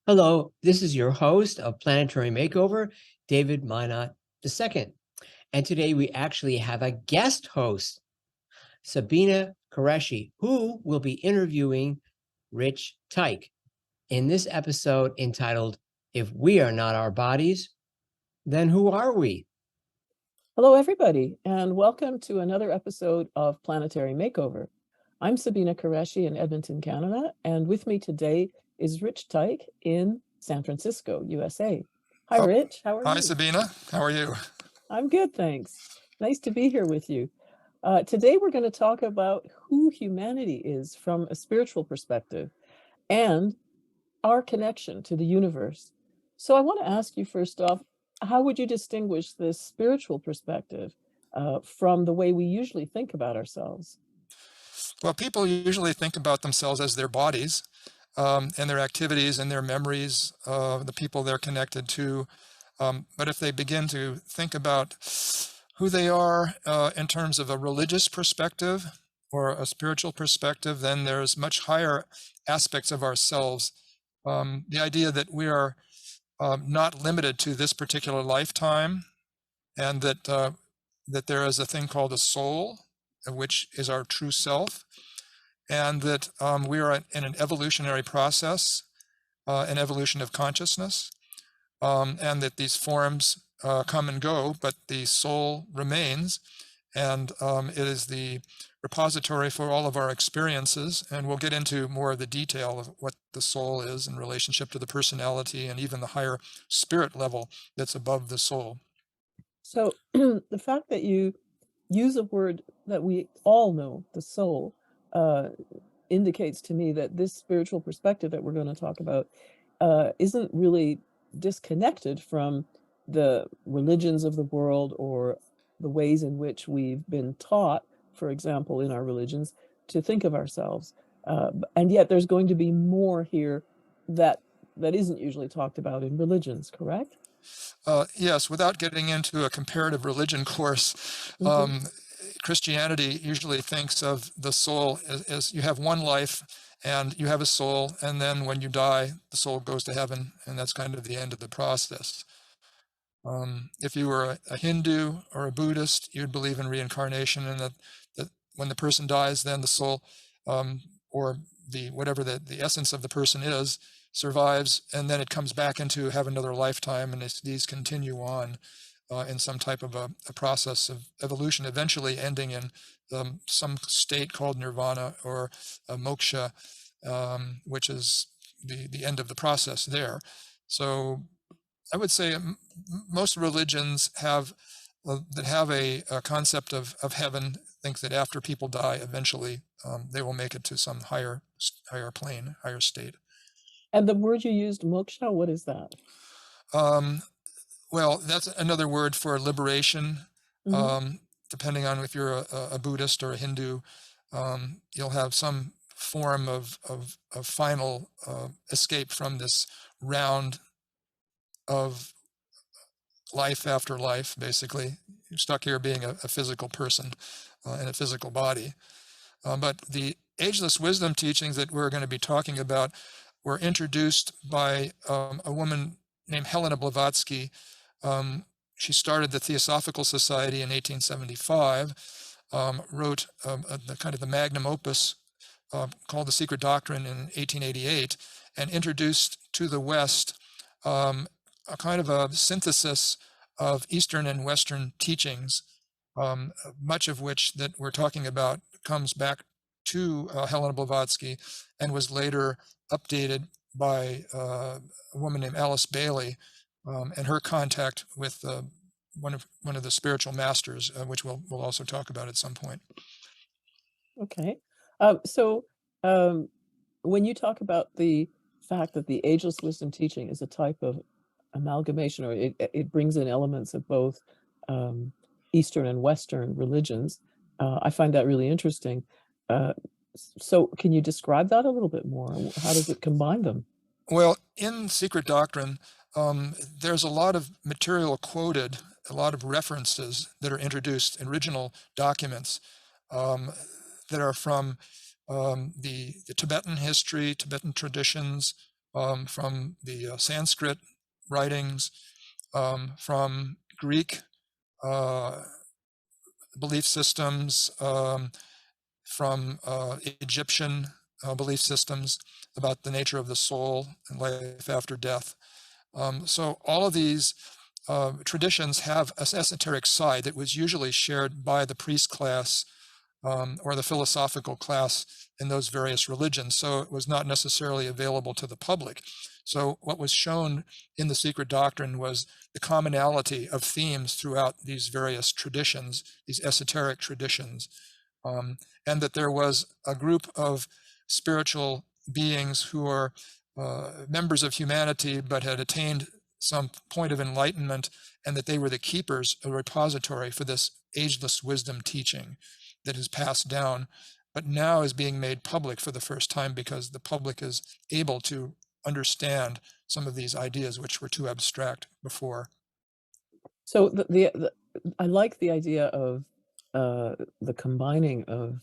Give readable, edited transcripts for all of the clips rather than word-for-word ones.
Hello, this is your host of Planetary Makeover, David Minot II. And today we actually have a guest host, Sabina Qureshi, who will be interviewing Rich Teich in this episode entitled, If We Are Not Our Bodies, Then Who Are We? Hello, everybody, and welcome to another episode of Planetary Makeover. I'm Sabina Qureshi in Edmonton, Canada, and with me today is Rich Teich in San Francisco, USA. Hi, Rich. How are you? Hi, Sabina. How are you? I'm good, thanks. Nice to be here with you. Today, we're going to talk about who humanity is from a spiritual perspective and our connection to the universe. So I want to ask you first off, how would you distinguish this spiritual perspective from the way we usually think about ourselves? Well, people usually think about themselves as their bodies and their activities and their memories, the people they're connected to. But if they begin to think about who they are in terms of a religious perspective or a spiritual perspective, then there's much higher aspects of ourselves. The idea that we are not limited to this particular lifetime, and that there is a thing called a soul, which is our true self, and that we are in an evolutionary process, an evolution of consciousness, and that these forms come and go, but the soul remains, and it is the repository for all of our experiences. And we'll get into more of the detail of what the soul is in relationship to the personality and even the higher spirit level that's above the soul. So the fact that you use a word that we all know, the soul, indicates to me that this spiritual perspective that we're going to talk about isn't really disconnected from the religions of the world or the ways in which we've been taught, for example, in our religions, to think of ourselves. And yet there's going to be more here that isn't usually talked about in religions, correct? Yes, without getting into a comparative religion course, Mm-hmm. Christianity usually thinks of the soul as you have one life and you have a soul, and then when you die, the soul goes to heaven, and that's kind of the end of the process. If you were a Hindu or a Buddhist, you'd believe in reincarnation, and that when the person dies, then the soul, or whatever the essence of the person is, survives, and then it comes back into have another lifetime, and these continue on in some type of a process of evolution, eventually ending in some state called nirvana or moksha, which is the end of the process there. So I would say most religions have that have a concept of heaven think that after people die, eventually they will make it to some higher plane, higher state. And the word you used, moksha, what is that? Well, that's another word for liberation. Mm-hmm. Depending on if you're a Buddhist or a Hindu, you'll have some form of final escape from this round of life after life, basically. You're stuck here being a physical person in a physical body. But the ageless wisdom teachings that we're going to be talking about were introduced by a woman named Helena Blavatsky. She started the Theosophical Society in 1875, wrote the magnum opus called The Secret Doctrine in 1888, and introduced to the West a kind of a synthesis of Eastern and Western teachings, much of which that we're talking about comes back to Helena Blavatsky and was later updated by a woman named Alice Bailey and her contact with one of the spiritual masters, which we'll also talk about at some point. Okay. So when you talk about the fact that the ageless wisdom teaching is a type of amalgamation, or it brings in elements of both Eastern and Western religions, I find that really interesting. So can you describe that a little bit more? How does it combine them? Well, in Secret Doctrine, there's a lot of material quoted, a lot of references that are introduced in original documents that are from the Tibetan history, Tibetan traditions, from the Sanskrit writings, from Greek belief systems, from Egyptian belief systems about the nature of the soul and life after death. So all of these traditions have an esoteric side that was usually shared by the priest class or the philosophical class in those various religions. So it was not necessarily available to the public. So what was shown in the secret doctrine was the commonality of themes throughout these various traditions, these esoteric traditions, and that there was a group of spiritual beings who are members of humanity but had attained some point of enlightenment, and that they were the keepers, a repository for this ageless wisdom teaching that is passed down, but now is being made public for the first time because the public is able to understand some of these ideas which were too abstract before. So I like the idea of the combining of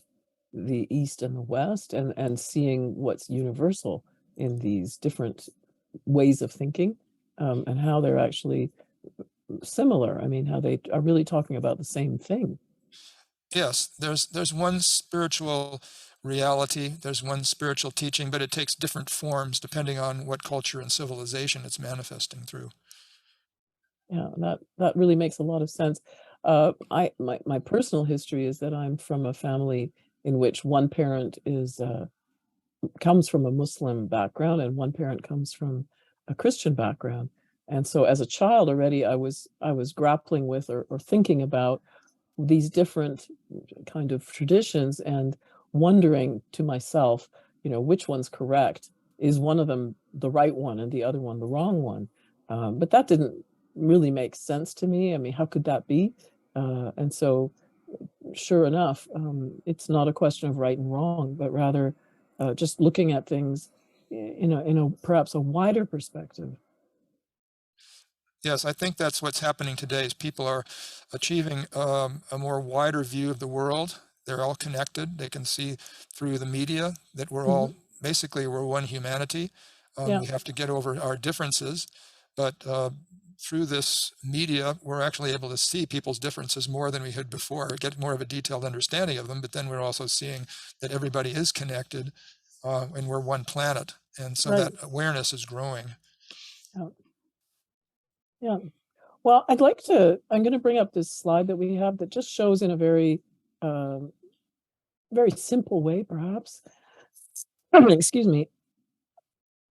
the East and the West, and seeing what's universal in these different ways of thinking, and how they're actually similar. I mean, how they are really talking about the same thing. Yes, there's one spiritual reality, there's one spiritual teaching, but it takes different forms depending on what culture and civilization it's manifesting through. Yeah, that really makes a lot of sense. My personal history is that I'm from a family in which one parent is comes from a Muslim background and one parent comes from a Christian background. And so as a child already, I was grappling with or thinking about these different kind of traditions and wondering to myself, which one's correct? Is one of them the right one and the other one the wrong one? But that didn't really make sense to me. I mean, how could that be? And so, sure enough, it's not a question of right and wrong, but rather just looking at things in a perhaps a wider perspective. Yes, I think that's what's happening today is people are achieving a more wider view of the world. They're all connected. They can see through the media that we're all basically we're one humanity. Yeah, We have to get over our differences, but through this media, we're actually able to see people's differences more than we had before, get more of a detailed understanding of them. But then we're also seeing that everybody is connected and we're one planet. And so right. that awareness is growing. Yeah. Yeah. Well, I'm going to bring up this slide that we have that just shows in a very, very simple way, perhaps, excuse me,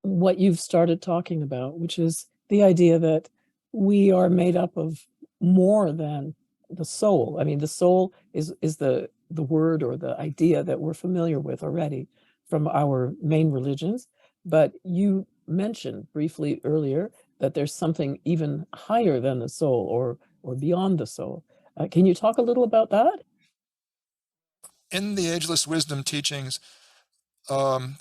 what you've started talking about, which is the idea that we are made up of more than the soul. I mean, the soul is the word or the idea that we're familiar with already from our main religions. But you mentioned briefly earlier that there's something even higher than the soul, or beyond the soul. Can you talk a little about that? In the ageless wisdom teachings, one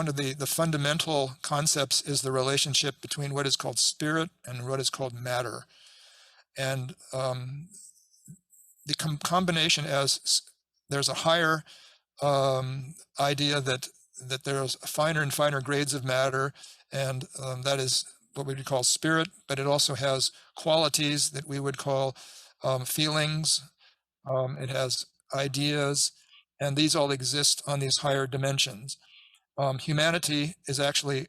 of the fundamental concepts is the relationship between what is called spirit and what is called matter. And the combination as there's a higher idea that there's finer and finer grades of matter, and that is what we would call spirit, but it also has qualities that we would call feelings. It has ideas, and these all exist on these higher dimensions. Humanity is actually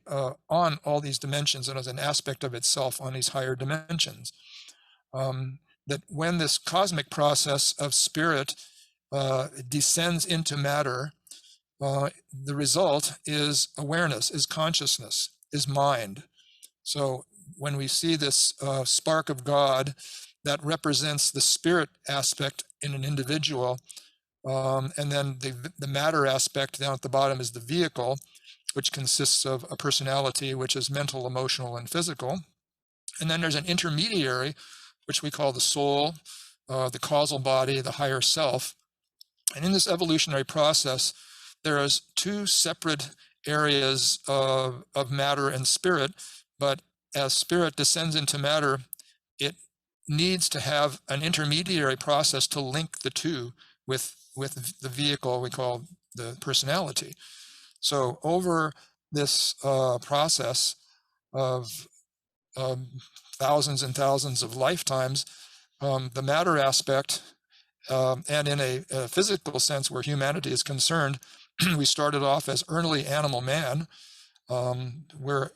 on all these dimensions and as an aspect of itself on these higher dimensions. That when this cosmic process of spirit descends into matter, the result is awareness, is consciousness, is mind. So when we see this spark of God, that represents the spirit aspect in an individual, and then the matter aspect down at the bottom is the vehicle, which consists of a personality, which is mental, emotional, and physical. And then there's an intermediary, which we call the soul, the causal body, the higher self. And in this evolutionary process, there is two separate areas of matter and spirit, but as spirit descends into matter, it needs to have an intermediary process to link the two with the vehicle we call the personality. So over this process of thousands and thousands of lifetimes, the matter aspect, and in a physical sense where humanity is concerned, we started off as early animal man, where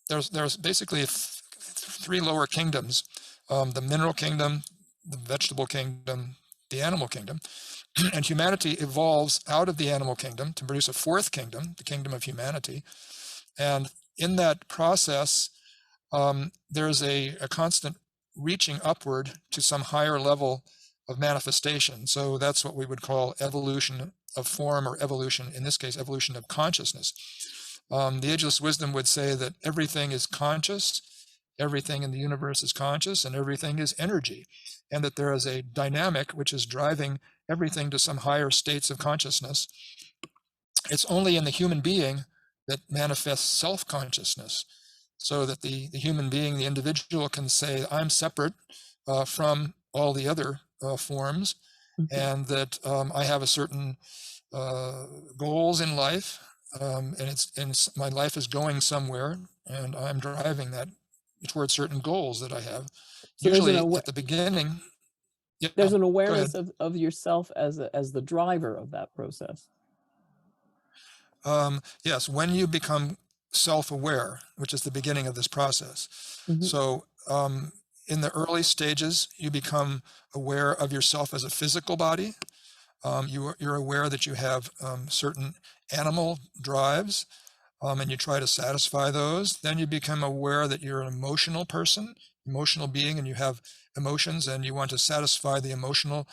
there's basically three lower kingdoms, the mineral kingdom, the vegetable kingdom, the animal kingdom. And humanity evolves out of the animal kingdom to produce a fourth kingdom, the kingdom of humanity. And in that process, there's a constant reaching upward to some higher level of manifestation. So that's what we would call evolution of form, or evolution, in this case, evolution of consciousness. The ageless wisdom would say that everything is conscious, everything in the universe is conscious, and everything is energy, and that there is a dynamic which is driving everything to some higher states of consciousness. It's only in the human being that manifests self-consciousness, so that the human being, the individual, can say, I'm separate from all the other forms, and that I have a certain goals in life, and my life is going somewhere, and I'm driving that towards certain goals that I have. So there's Usually at the beginning, there's an go awareness ahead. of yourself as the driver of that process. Yes, when you become self-aware, which is the beginning of this process. So in the early stages, you become aware of yourself as a physical body. You're aware that you have certain animal drives, and you try to satisfy those. Then you become aware that you're an emotional person, emotional being, and you have emotions, and you want to satisfy the emotional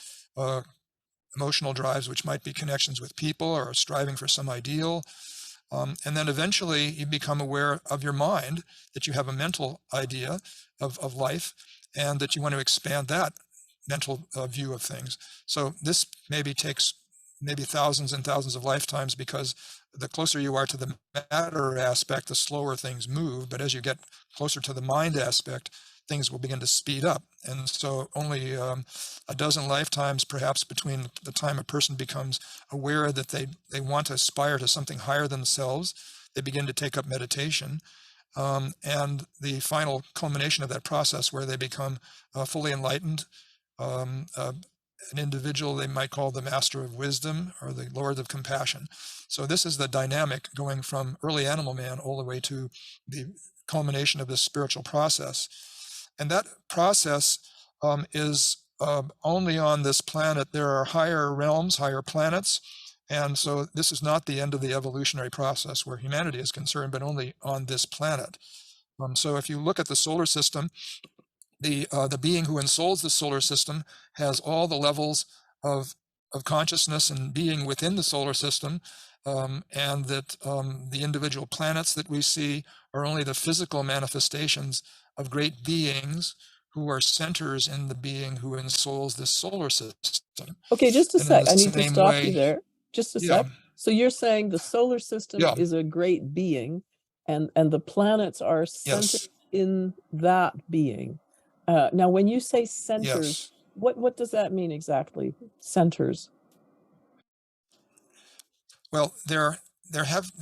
drives, which might be connections with people or striving for some ideal. And then eventually you become aware of your mind, that you have a mental idea of life, and that you want to expand that mental view of things. So this takes thousands and thousands of lifetimes, because the closer you are to the matter aspect, the slower things move. But as you get closer to the mind aspect, things will begin to speed up. And so only a dozen lifetimes, perhaps, between the time a person becomes aware that they want to aspire to something higher than themselves, they begin to take up meditation, and the final culmination of that process, where they become fully enlightened, an individual they might call the master of wisdom or the lord of compassion. So this is the dynamic going from early animal man all the way to the culmination of this spiritual process. And that process is only on this planet. There are higher realms, higher planets, and so this is not the end of the evolutionary process where humanity is concerned, but only on this planet. So if you look at the solar system, the being who ensouls the solar system has all the levels of consciousness and being within the solar system, and that the individual planets that we see are only the physical manifestations of great beings who are centers in the being who ensouls the solar system. Okay, just a And in sec. the I need to same stop you way, there. Just a yeah, sec. So you're saying the solar system yeah, is a great being, and the planets are centered yes, in that being. Now, when you say centers, yes. what does that mean exactly? Centers. Well,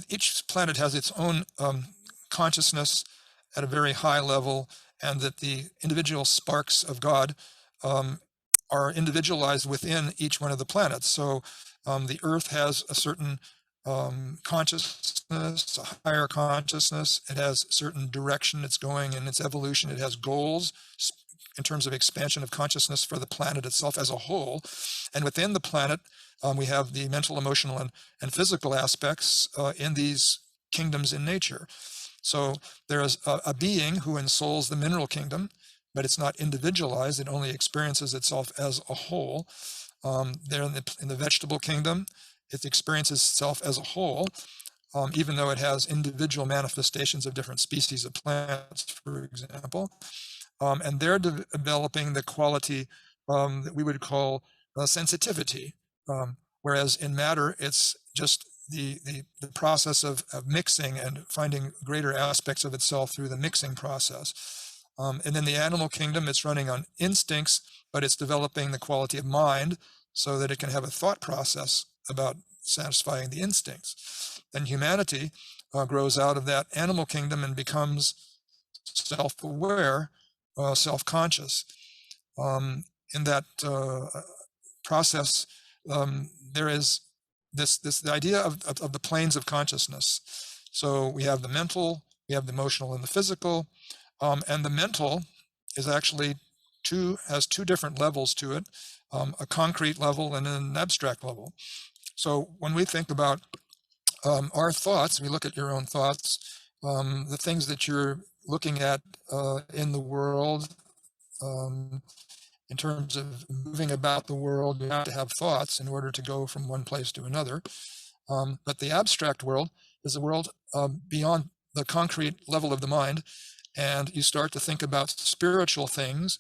each planet has its own consciousness at a very high level, and that the individual sparks of God are individualized within each one of the planets. So the Earth has a certain consciousness, a higher consciousness. It has certain direction it's going in its evolution. It has goals in terms of expansion of consciousness for the planet itself as a whole. And within the planet, we have the mental, emotional, and physical aspects in these kingdoms in nature. So there is a being who ensouls the mineral kingdom, but it's not individualized. It only experiences itself as a whole. There in the vegetable kingdom, it experiences itself as a whole, even though it has individual manifestations of different species of plants, for example. And they're developing the quality that we would call sensitivity. Whereas in matter, it's just the process of mixing and finding greater aspects of itself through the mixing process. And in the animal kingdom, it's running on instincts, but it's developing the quality of mind so that it can have a thought process about satisfying the instincts. and humanity grows out of that animal kingdom and becomes self-aware, self-conscious. In that process, there is the idea of the planes of consciousness. So we have the mental, we have the emotional and the physical, and the mental is actually has two different levels to it, a concrete level and an abstract level. So when we think about our thoughts, we look at your own thoughts, the things that you're looking at in the world, in terms of moving about the world, you have to have thoughts in order to go from one place to another. But the abstract world is a world beyond the concrete level of the mind, and you start to think about spiritual things.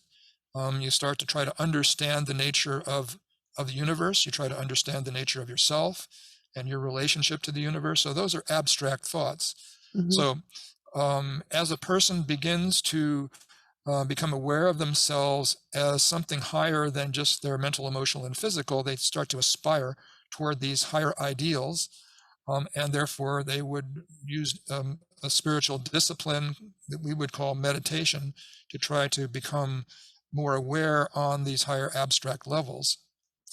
You start to try to understand the nature of the universe. You try to understand the nature of yourself and your relationship to the universe. So those are abstract thoughts. Mm-hmm. So as a person begins to become aware of themselves as something higher than just their mental, emotional, and physical, they start to aspire toward these higher ideals, and therefore they would use a spiritual discipline that we would call meditation to try to become more aware on these higher abstract levels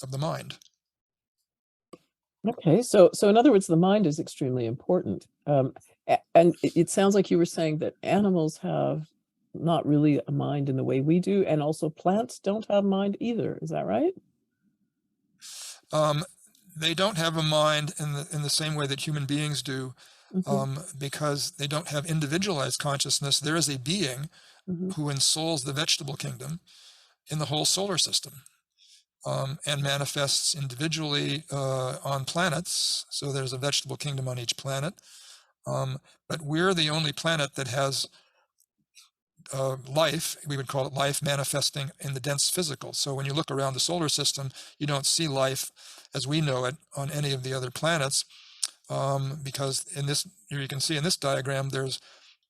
of the mind. Okay, so in other words, the mind is extremely important. And it sounds like you were saying that animals have not really a mind in the way we do, and also plants don't have mind either. Is that right? They don't have a mind in the same way that human beings do, Mm-hmm. because they don't have individualized consciousness. There is a being Mm-hmm. who ensouls the vegetable kingdom in the whole solar system, and manifests individually on planets. So there's a vegetable kingdom on each planet, but we're the only planet that has life. We would call it life manifesting in the dense physical. So when you look around the solar system, you don't see life as we know it on any of the other planets, because in this, you can see in this diagram, there's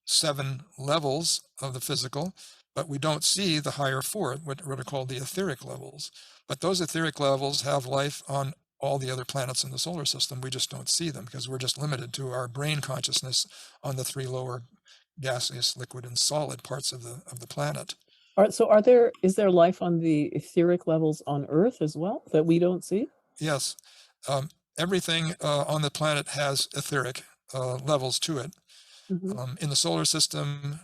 7 levels of the physical, but we don't see the higher 4, what are called the etheric levels. But those etheric levels have life on all the other planets in the solar system. We just don't see them because we're just limited to our brain consciousness on the 3 lower gaseous, liquid, and solid parts of the planet. Is there life on the etheric levels on Earth as well that we don't see? Yes, everything on the planet has etheric levels to it. Mm-hmm. In the solar system,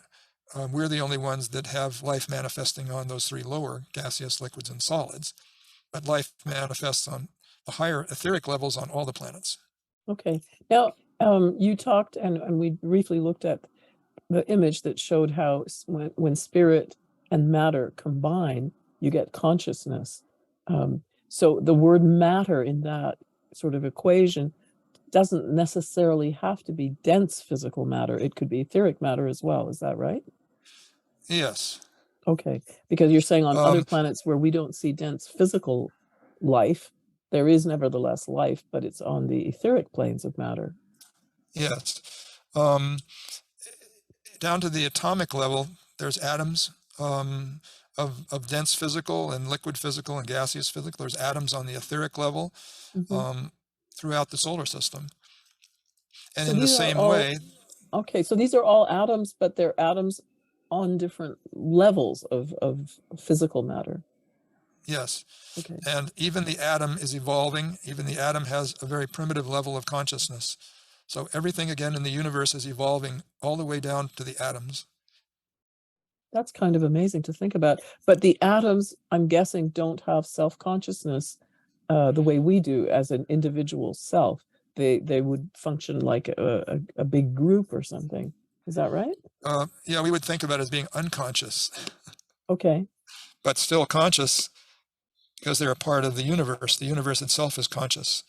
we're the only ones that have life manifesting on those 3 lower gaseous, liquids, and solids. But life manifests on the higher etheric levels on all the planets. Okay. Now, you talked and we briefly looked at the image that showed how when spirit and matter combine, you get consciousness. So the word matter in that sort of equation doesn't necessarily have to be dense physical matter. It could be etheric matter as well. Is that right? Yes. Okay. Because you're saying on other planets where we don't see dense physical life, there is nevertheless life, but it's on the etheric planes of matter. Yes. Down to the atomic level, there's atoms of dense physical and liquid physical and gaseous physical. There's atoms on the etheric level throughout the solar system. And So in the these are same all, way, okay, so these are all atoms, but they're atoms on different levels of physical matter. yes. Okay. And even the atom is evolving. Even the atom has a very primitive level of consciousness. So everything again in the universe is evolving all the way down to the atoms. That's kind of amazing to think about. But the atoms, I'm guessing, don't have self-consciousness the way we do as an individual self. They would function like a big group or something. Is that right? Yeah, we would think about it as being unconscious. Okay. But still conscious because they're a part of the universe. The universe itself is conscious.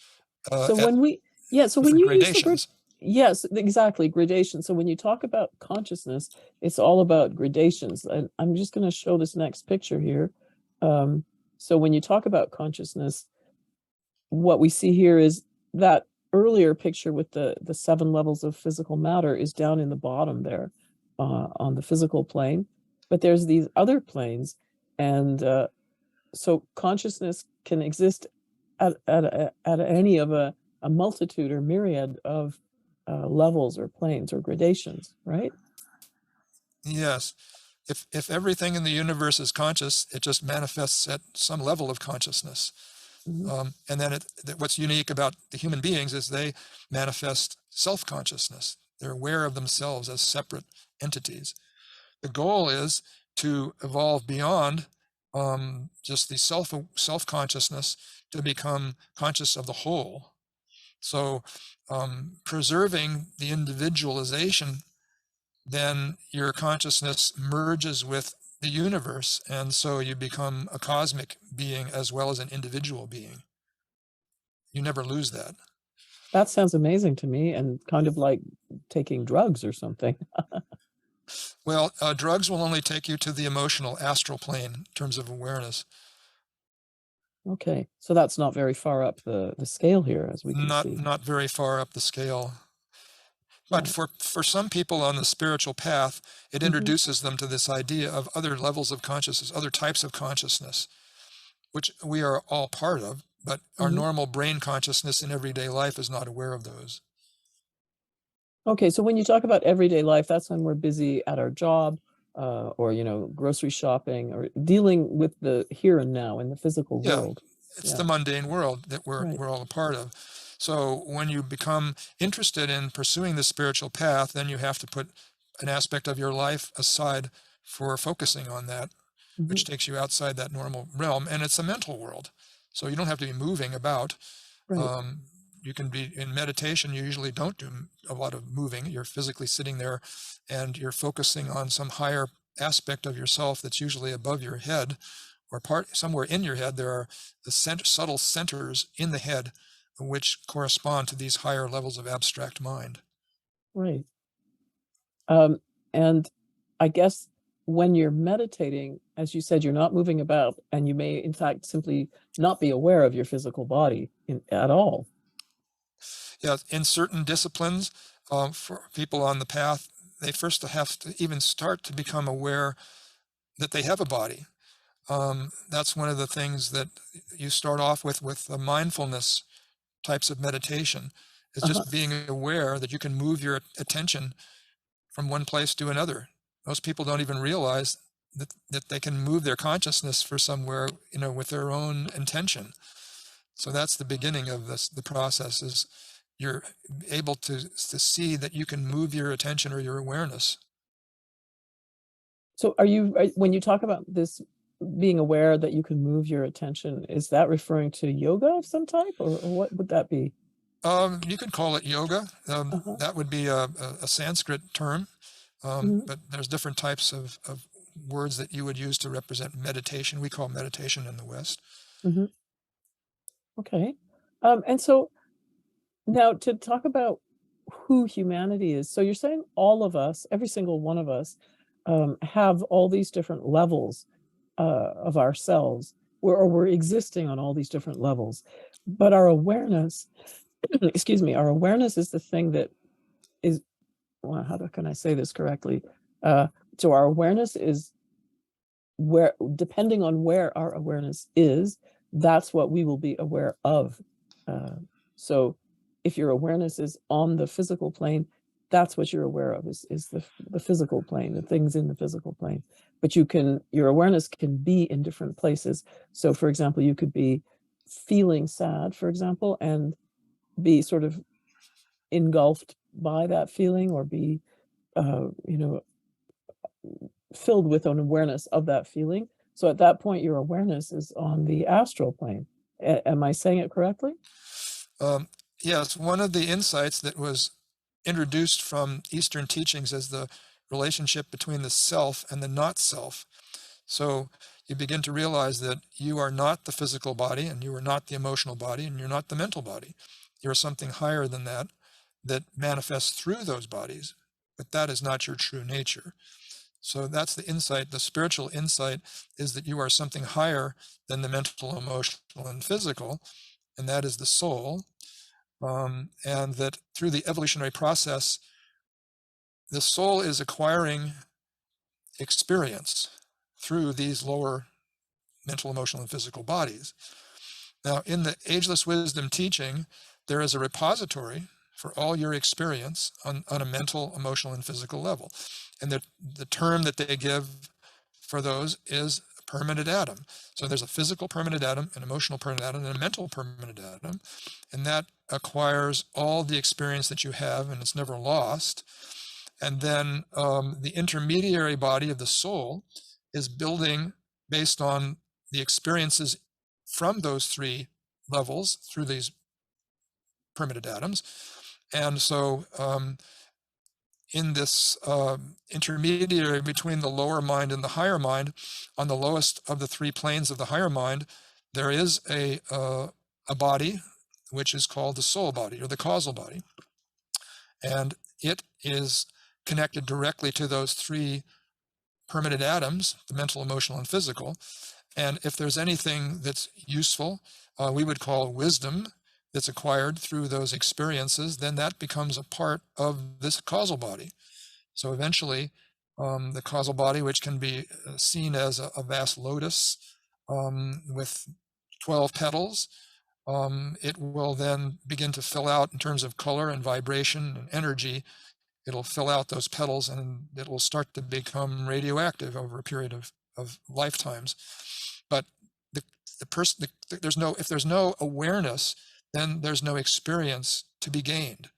So when you use the word, yes, exactly, gradation. So when you talk about consciousness, it's all about gradations. And I'm just going to show this next picture here. So when you talk about consciousness, what we see here is that earlier picture with the 7 levels of physical matter is down in the bottom there on the physical plane. But there's these other planes, and so consciousness can exist at any of a multitude or myriad of levels or planes or gradations, right? Yes. If everything in the universe is conscious, it just manifests at some level of consciousness. Mm-hmm. And then what's unique about the human beings is they manifest self-consciousness. They're aware of themselves as separate entities. The goal is to evolve beyond just the self-consciousness to become conscious of the whole. So preserving the individualization, then your consciousness merges with the universe, and so you become a cosmic being as well as an individual being. You never lose that. That sounds amazing to me, and kind of like taking drugs or something. Well, drugs will only take you to the emotional astral plane in terms of awareness. Okay, so that's not very far up the scale here, as we can see. Not very far up the scale. But Right. for some people on the spiritual path, it Mm-hmm. introduces them to this idea of other levels of consciousness, other types of consciousness, which we are all part of, but our Mm-hmm. normal brain consciousness in everyday life is not aware of those. Okay, so when you talk about everyday life, that's when we're busy at our job, or grocery shopping, or dealing with the here and now in the physical Yeah, world. it's Yeah, the mundane world that right. we're all a part of. So when you become interested in pursuing the spiritual path, then you have to put an aspect of your life aside for focusing on that, Mm-hmm. which takes you outside that normal realm, and it's a mental world. So you don't have to be moving about. Right, Um, you can be in meditation. You usually don't do a lot of moving. You're physically sitting there and you're focusing on some higher aspect of yourself that's usually above your head or somewhere in your head. There are the subtle centers in the head which correspond to these higher levels of abstract mind. right. And I guess when you're meditating, as you said, you're not moving about, and you may, in fact, simply not be aware of your physical body at all. Yeah, in certain disciplines, for people on the path, they first have to even start to become aware that they have a body. That's one of the things that you start off with the mindfulness types of meditation, is Uh-huh. just being aware that you can move your attention from one place to another. Most people don't even realize that they can move their consciousness for somewhere, with their own intention. So that's the beginning of the process, is you're able to see that you can move your attention or your awareness. So when you talk about this being aware that you can move your attention, is that referring to yoga of some type, or what would that be? You could call it yoga. Uh-huh. That would be a Sanskrit term, Mhm. but there's different types of words that you would use to represent meditation. We call meditation in the West. Mhm. Okay. And so now to talk about who humanity is. So you're saying all of us, every single one of us, have all these different levels of ourselves, or we're existing on all these different levels. But our awareness, excuse me, our awareness is the thing that is, well, can I say this correctly? Uh, so our awareness is where, depending on where our awareness is, that's what we will be aware of. So if your awareness is on the physical plane, that's what you're aware of, is the physical plane, the things in the physical plane. But your awareness can be in different places. So for example, you could be feeling sad, for example, and be sort of engulfed by that feeling, or be filled with an awareness of that feeling. So at that point, your awareness is on the astral plane. Am I saying it correctly? Um, yes, one of the insights that was introduced from Eastern teachings is the relationship between the self and the not self. So you begin to realize that you are not the physical body, and you are not the emotional body, and you're not the mental body. You're something higher than that, that manifests through those bodies, but that is not your true nature. So that's the insight. The spiritual insight is that you are something higher than the mental, emotional, and physical, and that is the soul. And that through the evolutionary process, the soul is acquiring experience through these lower mental, emotional, and physical bodies. Now, in the Ageless Wisdom teaching, there is a repository for all your experience on a mental, emotional, and physical level. And the term that they give for those is permanent atom. So there's a physical permanent atom, an emotional permanent atom, and a mental permanent atom, and that acquires all the experience that you have, and it's never lost. And then the intermediary body of the soul is building based on the experiences from those three levels through these permanent atoms. And so in this intermediary between the lower mind and the higher mind, on the lowest of the three planes of the higher mind, there is a body which is called the soul body or the causal body. And it is connected directly to those three permanent atoms, the mental, emotional, and physical. And if there's anything that's useful, we would call wisdom that's acquired through those experiences, then that becomes a part of this causal body. So eventually, the causal body, which can be seen as a vast lotus with 12 petals, it will then begin to fill out in terms of color and vibration and energy. It'll fill out those petals and it will start to become radioactive over a period of lifetimes. But the person, if there's no awareness, then there's no experience to be gained.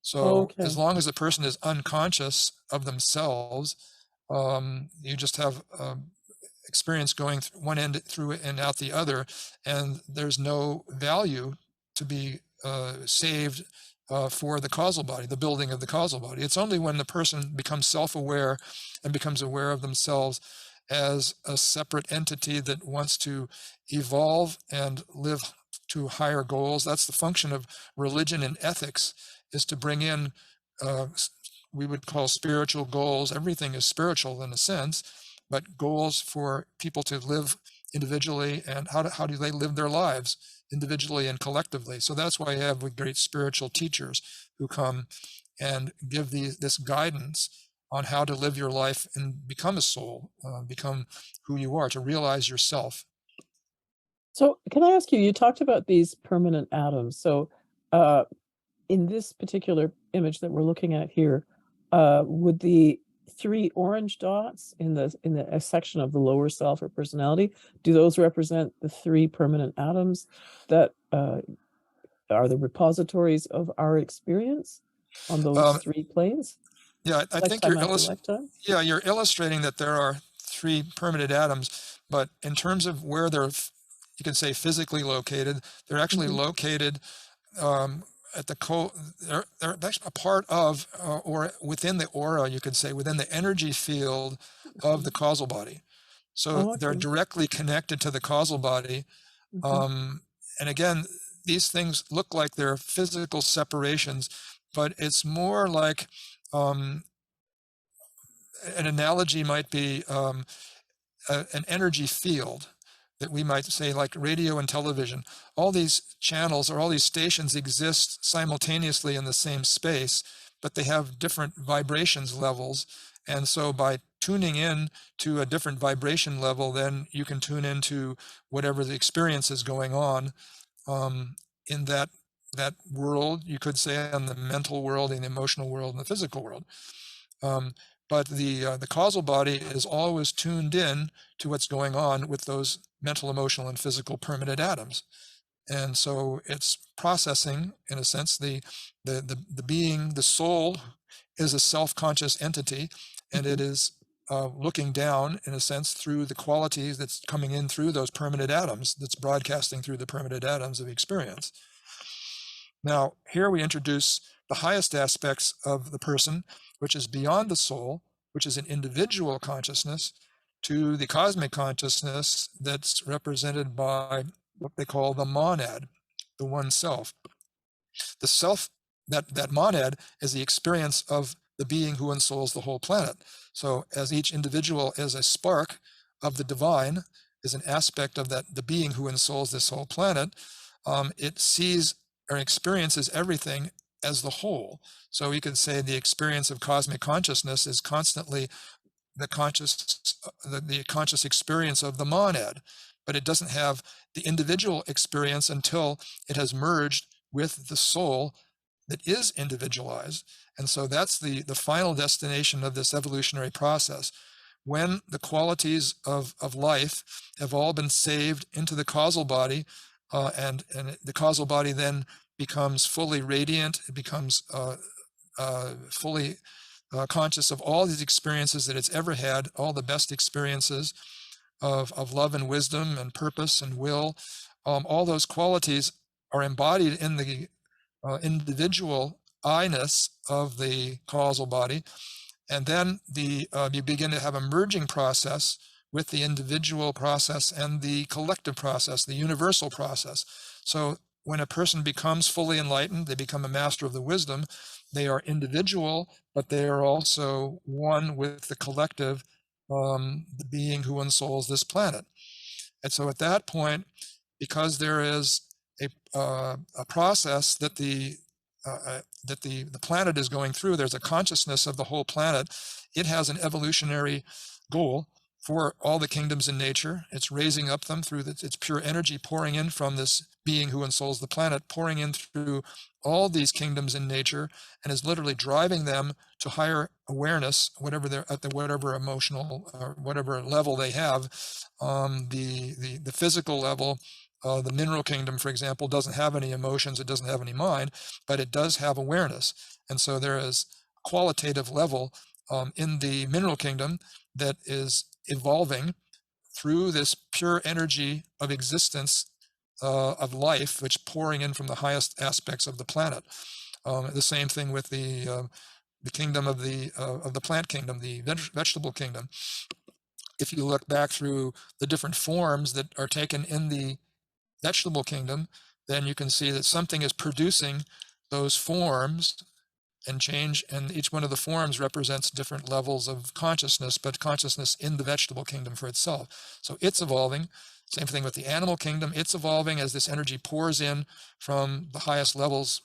So as long as the person is unconscious of themselves, you just have experience going one end through and out the other, and there's no value to be saved for the causal body, the building of the causal body. It's only when the person becomes self-aware and becomes aware of themselves as a separate entity that wants to evolve and live to higher goals. That's the function of religion and ethics, is to bring in, we would call spiritual goals. Everything is spiritual in a sense, but goals for people to live individually, and how do they live their lives individually and collectively. So that's why I have great spiritual teachers who come and give this guidance on how to live your life and become a soul, become who you are, to realize yourself. So can I ask you, you talked about these permanent atoms. So in this particular image that we're looking at here, would the three orange dots in the section of the lower self or personality, do those represent the three permanent atoms that are the repositories of our experience on those three planes? Yeah, I think you're illustrating that there are three permanent atoms, but in terms of where they're, you can say, physically located, they're actually located at the they're actually a part of or within the aura, you could say, within the energy field of the causal body. So they're directly connected to the causal body. And again, these things look like they're physical separations, but it's more like an analogy might be an energy field that we might say, like radio and television. All these channels or all these stations exist simultaneously in the same space, but they have different vibrations levels. And so by tuning in to a different vibration level, then you can tune into whatever the experience is going on in that world, you could say, on the mental world and the emotional world and the physical world. But the causal body is always tuned in to what's going on with those mental, emotional, and physical permanent atoms. And so it's processing, in a sense, the being, the soul is a self-conscious entity, and it is looking down, in a sense, through the qualities that's coming in through those permanent atoms, that's broadcasting through the permanent atoms of experience. Now, here we introduce the highest aspects of the person, which is beyond the soul, which is an individual consciousness, to the cosmic consciousness that's represented by what they call the monad, the one self. The self, that monad, is the experience of the being who ensouls the whole planet. So as each individual is a spark of the divine, is an aspect of the being who ensouls this whole planet, it sees or experiences everything as the whole. So you could say the experience of cosmic consciousness is constantly the conscious experience of the monad, but it doesn't have the individual experience until it has merged with the soul that is individualized. And so that's the final destination of this evolutionary process. When the qualities of life have all been saved into the causal body, and the causal body then becomes fully radiant, it becomes fully conscious of all these experiences that it's ever had, all the best experiences of love and wisdom and purpose and will. All those qualities are embodied in the individual I-ness of the causal body. And then you begin to have a merging process with the individual process and the collective process, the universal process. So when a person becomes fully enlightened, they become a master of the wisdom, they are individual, but they are also one with the collective, the being who ensouls this planet. And so at that point, because there is a process that the planet is going through, there's a consciousness of the whole planet. It has an evolutionary goal for all the kingdoms in nature. It's raising up them through its pure energy pouring in from this being who ensouls the planet, pouring in through all these kingdoms in nature, and is literally driving them to higher awareness, whatever they're at, the whatever emotional or whatever level they have. The physical level, the mineral kingdom, for example, doesn't have any emotions, it doesn't have any mind, but it does have awareness. And so there is a qualitative level in the mineral kingdom that is evolving through this pure energy of existence, of life, which pouring in from the highest aspects of the planet. The same thing with the kingdom of the plant kingdom, the vegetable kingdom. If you look back through the different forms that are taken in the vegetable kingdom, then you can see that something is producing those forms and change, and each one of the forms represents different levels of consciousness, but consciousness in the vegetable kingdom for itself. So it's evolving. Same thing with the animal kingdom. It's evolving as this energy pours in from the highest levels.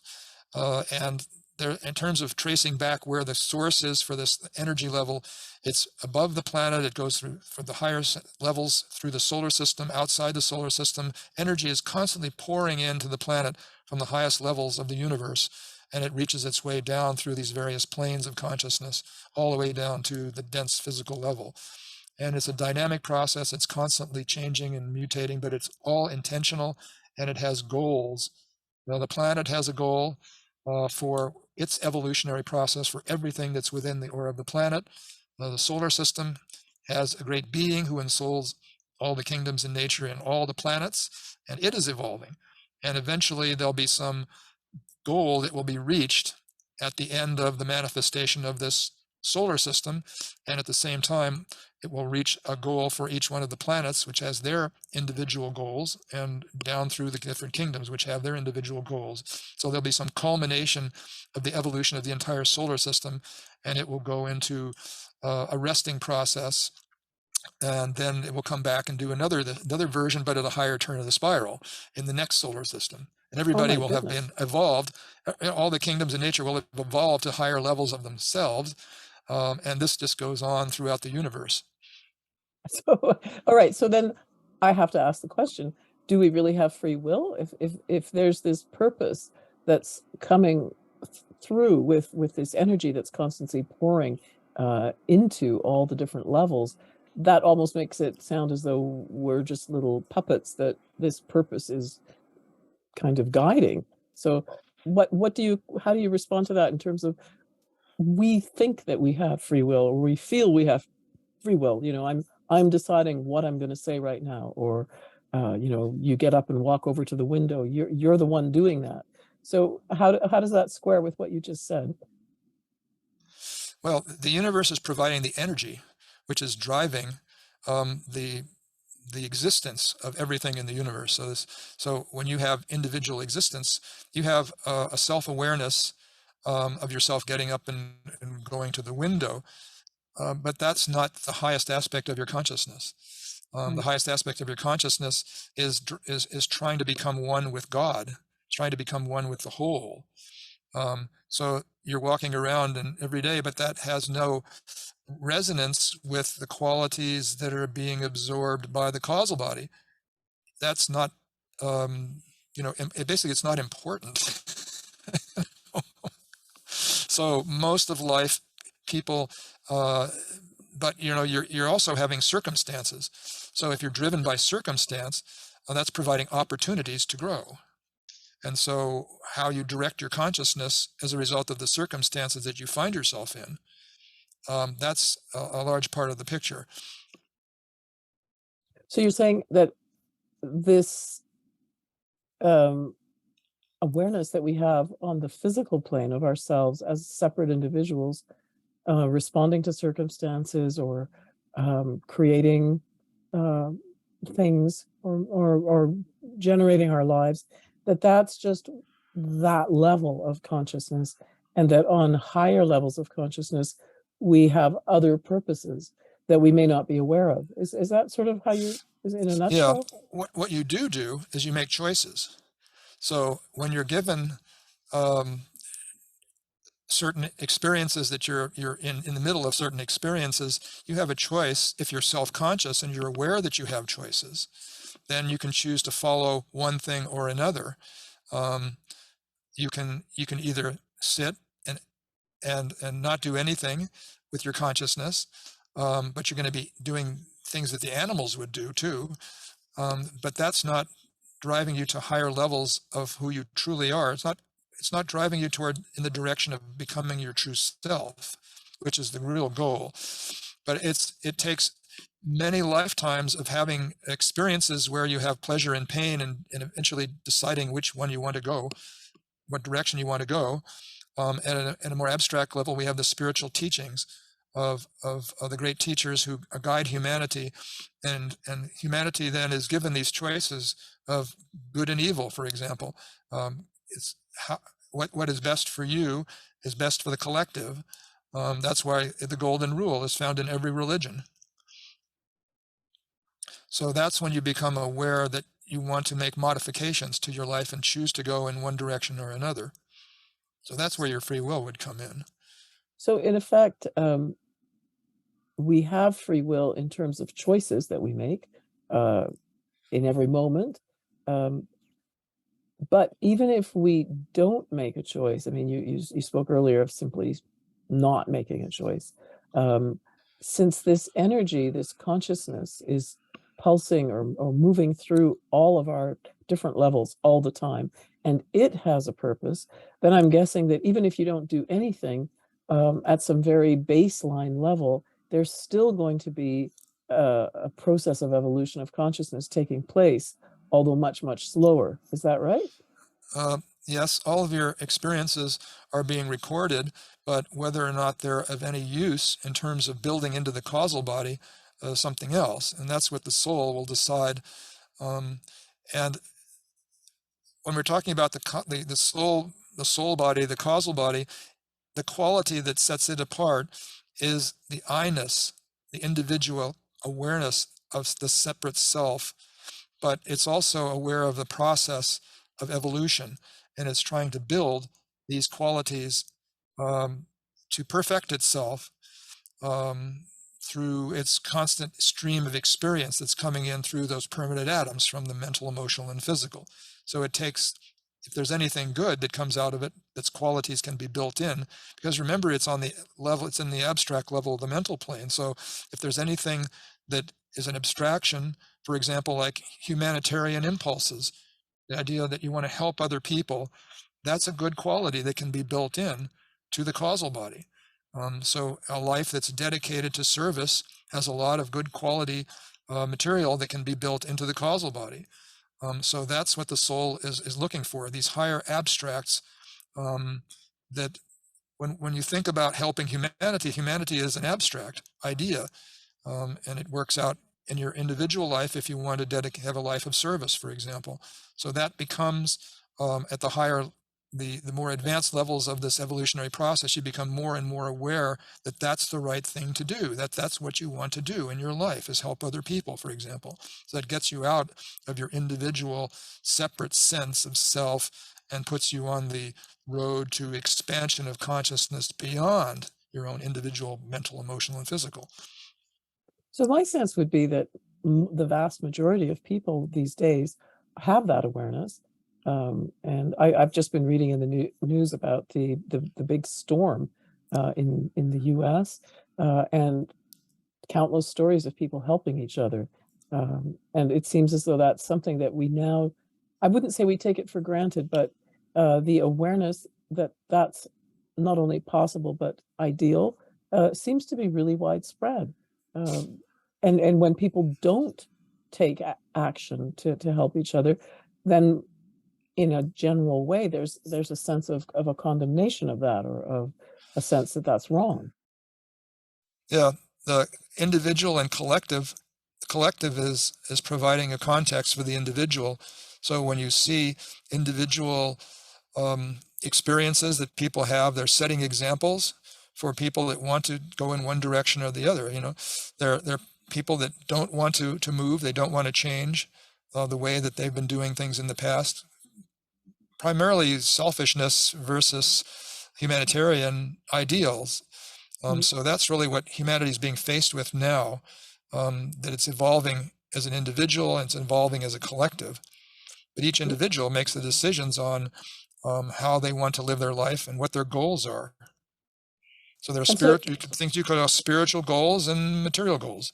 And there, in terms of tracing back where the source is for this energy level, it's above the planet. It goes through for the higher levels through the solar system, outside the solar system. Energy is constantly pouring into the planet from the highest levels of the universe, and it reaches its way down through these various planes of consciousness, all the way down to the dense physical level. And it's a dynamic process. It's constantly changing and mutating, but it's all intentional, and it has goals. Now, the planet has a goal for its evolutionary process for everything that's within the aura of the planet. The solar system has a great being who ensouls all the kingdoms in nature and all the planets, and it is evolving. And eventually there'll be some goal that will be reached at the end of the manifestation of this solar system, and at the same time it will reach a goal for each one of the planets, which has their individual goals, and down through the different kingdoms, which have their individual goals. So there'll be some culmination of the evolution of the entire solar system, and it will go into a resting process, and then it will come back and do another version, but at a higher turn of the spiral in the next solar system. And Oh everybody my will have goodness. been evolved. All the kingdoms in nature will have evolved to higher levels of themselves. And this just goes on throughout the universe. So, all right. So then I have to ask the question, do we really have free will? If there's this purpose that's coming through with this energy that's constantly pouring into all the different levels, that almost makes it sound as though we're just little puppets that this purpose is kind of guiding. So how do you respond to that in terms of, we think that we have free will, or we feel we have free will? I'm deciding what I'm going to say right now, or you get up and walk over to the window. You're the one doing that. So how does that square with what you just said? Well, the universe is providing the energy, which is driving the existence of everything in the universe. So when you have individual existence, you have a self-awareness of yourself getting up and going to the window, but that's not the highest aspect of your consciousness. The highest aspect of your consciousness is trying to become one with God, trying to become one with the whole. So you're walking around and every day, but that has no resonance with the qualities that are being absorbed by the causal body. That's not, basically it's not important. So most of life, people, but you're also having circumstances. So if you're driven by circumstance, that's providing opportunities to grow. And so how you direct your consciousness as a result of the circumstances that you find yourself in, that's a large part of the picture. So you're saying that this awareness that we have on the physical plane of ourselves as separate individuals, responding to circumstances or creating things or generating our lives, that's just that level of consciousness, and that on higher levels of consciousness we have other purposes that we may not be aware of. Is that sort of how you, is it in a Yeah, nutshell? what you do is you make choices. So when you're given certain experiences, that you're in the middle of certain experiences, you have a choice. If you're self-conscious and you're aware that you have choices, then you can choose to follow one thing or another. You can either sit and not do anything with your consciousness, but you're going to be doing things that the animals would do too. But that's not driving you to higher levels of who you truly are. It's not driving you toward in the direction of becoming your true self, which is the real goal. But it takes many lifetimes of having experiences where you have pleasure and pain, and eventually deciding which one you want to go, what direction you want to go. At a more abstract level, we have the spiritual teachings of the great teachers who guide humanity, and humanity then is given these choices of good and evil. For example, it's what is best for you is best for the collective. That's why the golden rule is found in every religion. So that's when you become aware that you want to make modifications to your life and choose to go in one direction or another. So that's where your free will would come in. So in effect, we have free will in terms of choices that we make in every moment. But even if we don't make a choice, I mean, you spoke earlier of simply not making a choice. Since this energy, this consciousness is pulsing or moving through all of our different levels all the time, and it has a purpose, then I'm guessing that even if you don't do anything, at some very baseline level, there's still going to be a process of evolution of consciousness taking place, although much, much slower. Is that right? Yes, all of your experiences are being recorded, but whether or not they're of any use in terms of building into the causal body, something else, and that's what the soul will decide. And when we're talking about the soul body, the causal body, the quality that sets it apart is the I-ness, the individual awareness of the separate self, but it's also aware of the process of evolution, and it's trying to build these qualities to perfect itself through its constant stream of experience that's coming in through those permanent atoms from the mental, emotional, and physical. So it takes, if there's anything good that comes out of it, that's qualities can be built in, because remember, it's on the level, it's in the abstract level of the mental plane. So if there's anything that is an abstraction, for example, like humanitarian impulses, the idea that you want to help other people, that's a good quality that can be built in to the causal body. So a life that's dedicated to service has a lot of good quality material that can be built into the causal body. So that's what the soul is looking for, these higher abstracts that when you think about helping humanity, humanity is an abstract idea, and it works out in your individual life if you want to have a life of service, for example. So that becomes at the higher, the more advanced levels of this evolutionary process, you become more and more aware that that's the right thing to do, that that's what you want to do in your life, is help other people, for example. So that gets you out of your individual separate sense of self and puts you on the road to expansion of consciousness beyond your own individual mental, emotional, and physical. So my sense would be that the vast majority of people these days have that awareness. And I've just been reading in the news about the big storm in the U.S. And countless stories of people helping each other. And it seems as though that's something that we now, I wouldn't say we take it for granted, but the awareness that that's not only possible but ideal seems to be really widespread. And when people don't take action to help each other, then in a general way, there's a sense of a condemnation of that, or of a sense that that's wrong. Yeah, the individual and collective is providing a context for the individual. So when you see individual experiences that people have, they're setting examples for people that want to go in one direction or the other. You know, they're people that don't want to move, they don't want to change the way that they've been doing things in the past. Primarily selfishness versus humanitarian ideals. So that's really what humanity is being faced with now, that it's evolving as an individual and it's evolving as a collective. But each individual makes the decisions on how they want to live their life and what their goals are. So there's you could have spiritual goals and material goals.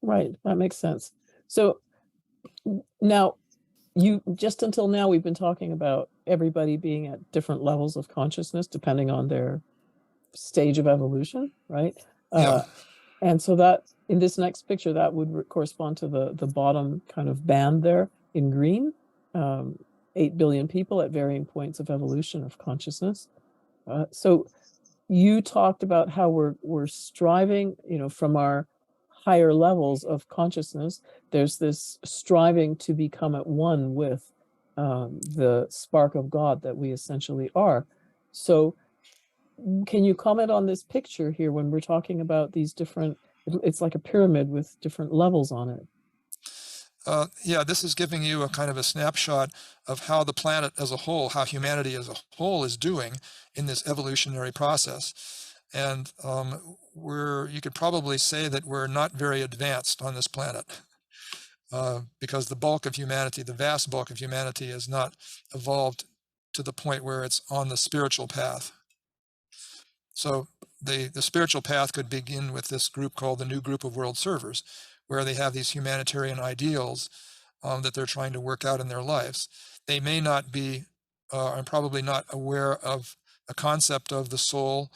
Right, that makes sense. So now, you just until now we've been talking about everybody being at different levels of consciousness depending on their stage of evolution, right? Yeah. And so that in this next picture, that would correspond to the bottom kind of band there in green. 8 billion people at varying points of evolution of consciousness. So you talked about how we're striving, you know, from our higher levels of consciousness. There's this striving to become at one with the spark of God that we essentially are. So can you comment on this picture here when we're talking about these different, it's like a pyramid with different levels on it? Yeah, this is giving you a kind of a snapshot of how the planet as a whole, how humanity as a whole is doing in this evolutionary process. And you could probably say that we're not very advanced on this planet because the bulk of humanity, the vast bulk of humanity, has not evolved to the point where it's on the spiritual path. So the spiritual path could begin with this group called the New Group of World Servers, where they have these humanitarian ideals that they're trying to work out in their lives. They may not be, and probably not aware of a concept of the soul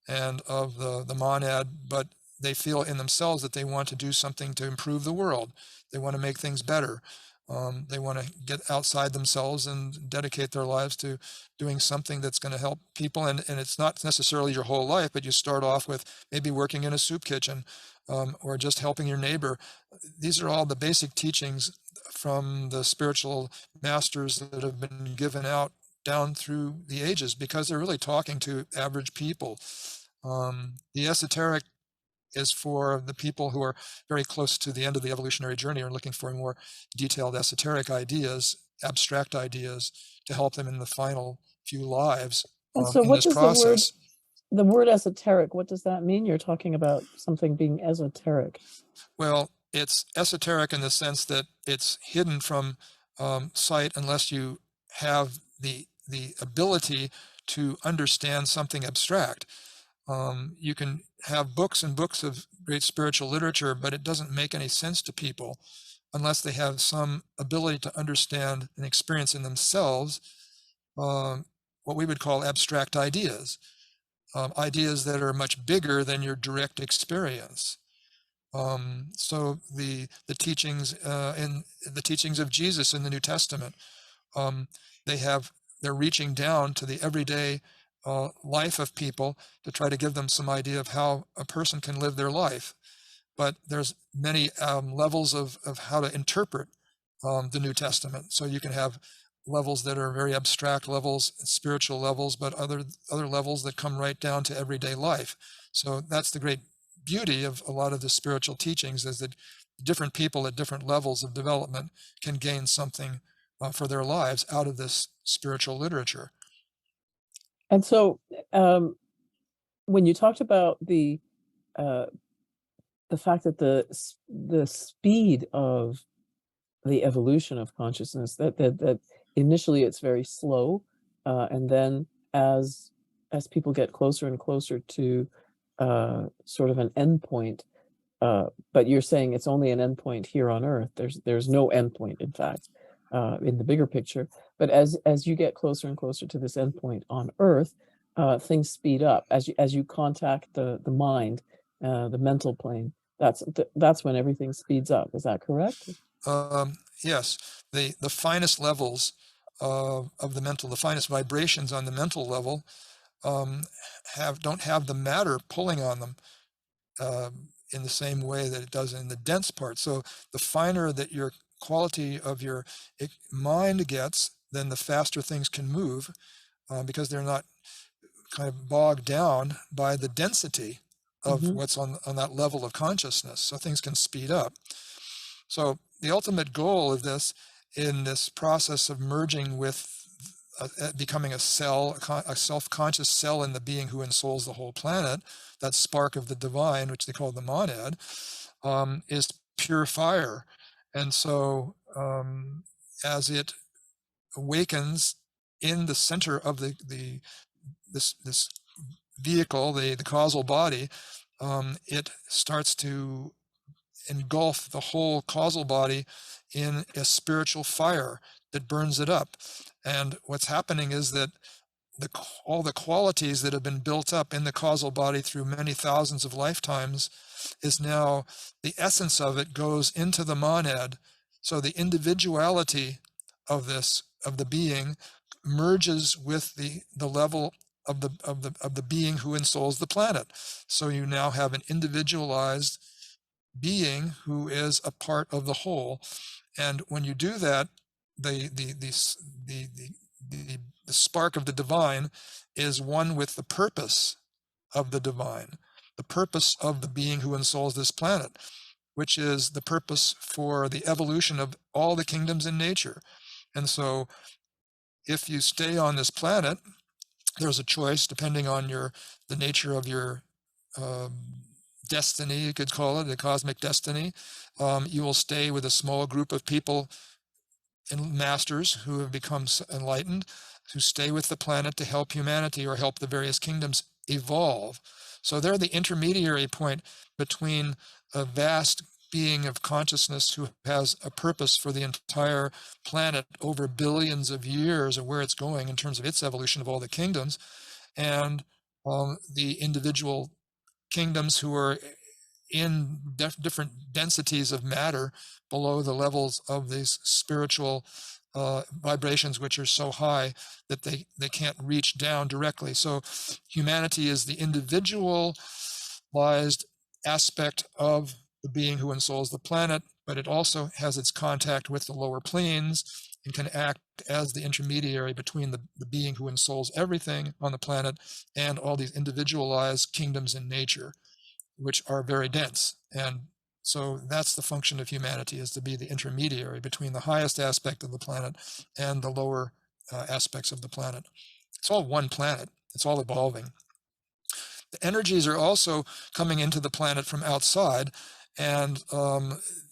and of the monad, but they feel in themselves that they want to do something to improve the world. They want to make things better. They want to get outside themselves and dedicate their lives to doing something that's going to help people. And it's not necessarily your whole life, but you start off with maybe working in a soup kitchen or just helping your neighbor. These are all the basic teachings from the spiritual masters that have been given out down through the ages, because they're really talking to average people. The esoteric is for the people who are very close to the end of the evolutionary journey and looking for more detailed esoteric ideas, abstract ideas, to help them in the final few lives And so in what this does process. the word esoteric, what does that mean? You're talking about something being esoteric. Well, it's esoteric in the sense that it's hidden from sight unless you have the ability to understand something abstract. You can have books and books of great spiritual literature, but it doesn't make any sense to people unless they have some ability to understand and experience in themselves what we would call abstract ideas, ideas that are much bigger than your direct experience. So the teachings in the teachings of Jesus in the New Testament, they're reaching down to the everyday life of people to try to give them some idea of how a person can live their life. But there's many levels of how to interpret the New Testament. So you can have levels that are very abstract levels, spiritual levels, but other levels that come right down to everyday life. So that's the great beauty of a lot of the spiritual teachings, is that different people at different levels of development can gain something for their lives out of this spiritual literature. And so when you talked about the fact that the speed of the evolution of consciousness that initially it's very slow, and then as people get closer and closer to sort of an endpoint, but you're saying it's only an endpoint here on Earth. There's no endpoint, in fact, in the bigger picture. But as you get closer and closer to this endpoint on Earth, things speed up as you contact the mind, the mental plane. That's when everything speeds up. Is that correct? Yes, the finest levels of the mental, the finest vibrations on the mental level, don't have the matter pulling on them in the same way that it does in the dense part. So the finer that your quality of your mind gets, then the faster things can move, because they're not kind of bogged down by the density of what's on that level of consciousness. So things can speed up. So the ultimate goal of this, in this process of merging with becoming a cell, a self-conscious cell in the being who ensouls the whole planet, that spark of the divine, which they call the monad, is pure fire. And so as it awakens in the center of this vehicle, the causal body, it starts to engulf the whole causal body in a spiritual fire that burns it up. And what's happening is that all the qualities that have been built up in the causal body through many thousands of lifetimes is now, the essence of it goes into the monad. So the individuality of the being merges with the level of the being who ensouls the planet. So you now have an individualized being who is a part of the whole. And when you do that, the spark of the divine is one with the purpose of the divine, the purpose of the being who ensouls this planet, which is the purpose for the evolution of all the kingdoms in nature. And so if you stay on this planet, there's a choice depending on the nature of your destiny, you could call it, the cosmic destiny. You will stay with a small group of people and masters who have become enlightened, who stay with the planet to help humanity or help the various kingdoms evolve. So they're the intermediary point between a vast being of consciousness who has a purpose for the entire planet over billions of years, and where it's going in terms of its evolution of all the kingdoms, and the individual kingdoms who are in different densities of matter below the levels of these spiritual vibrations, which are so high that they can't reach down directly. So humanity is the individualized aspect of the being who ensouls the planet, but it also has its contact with the lower planes and can act as the intermediary between the being who ensouls everything on the planet and all these individualized kingdoms in nature, which are very dense. And so that's the function of humanity, is to be the intermediary between the highest aspect of the planet and the lower aspects of the planet. It's all one planet. It's all evolving. The energies are also coming into the planet from outside, and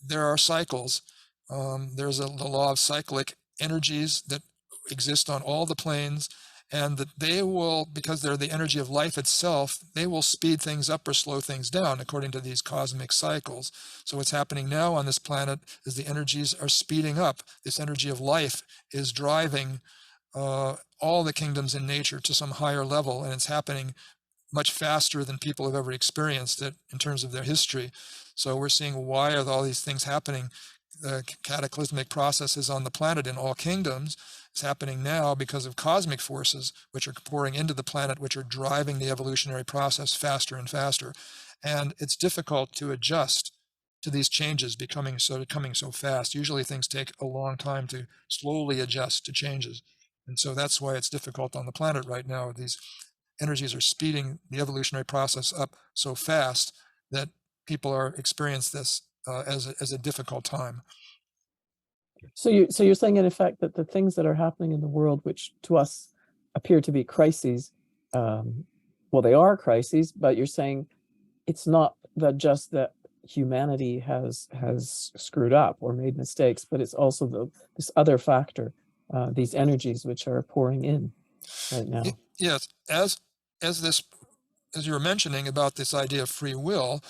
there are cycles. There's the law of cyclic energies that exist on all the planes, and that they will, because they're the energy of life itself, they will speed things up or slow things down according to these cosmic cycles. So what's happening now on this planet is the energies are speeding up. This energy of life is driving all the kingdoms in nature to some higher level, and it's happening much faster than people have ever experienced it in terms of their history. So we're seeing, why are all these things happening? The cataclysmic processes on the planet in all kingdoms is happening now because of cosmic forces which are pouring into the planet, which are driving the evolutionary process faster and faster. And it's difficult to adjust to these changes coming so fast. Usually things take a long time to slowly adjust to changes. And so that's why it's difficult on the planet right now. These energies are speeding the evolutionary process up so fast that people are experiencing this as a difficult time. So you're saying, in effect, that the things that are happening in the world, which to us appear to be crises, well, they are crises, but you're saying it's not just that humanity has screwed up or made mistakes, but it's also this other factor these energies which are pouring in right now. Yes, as you were mentioning about this idea of free will,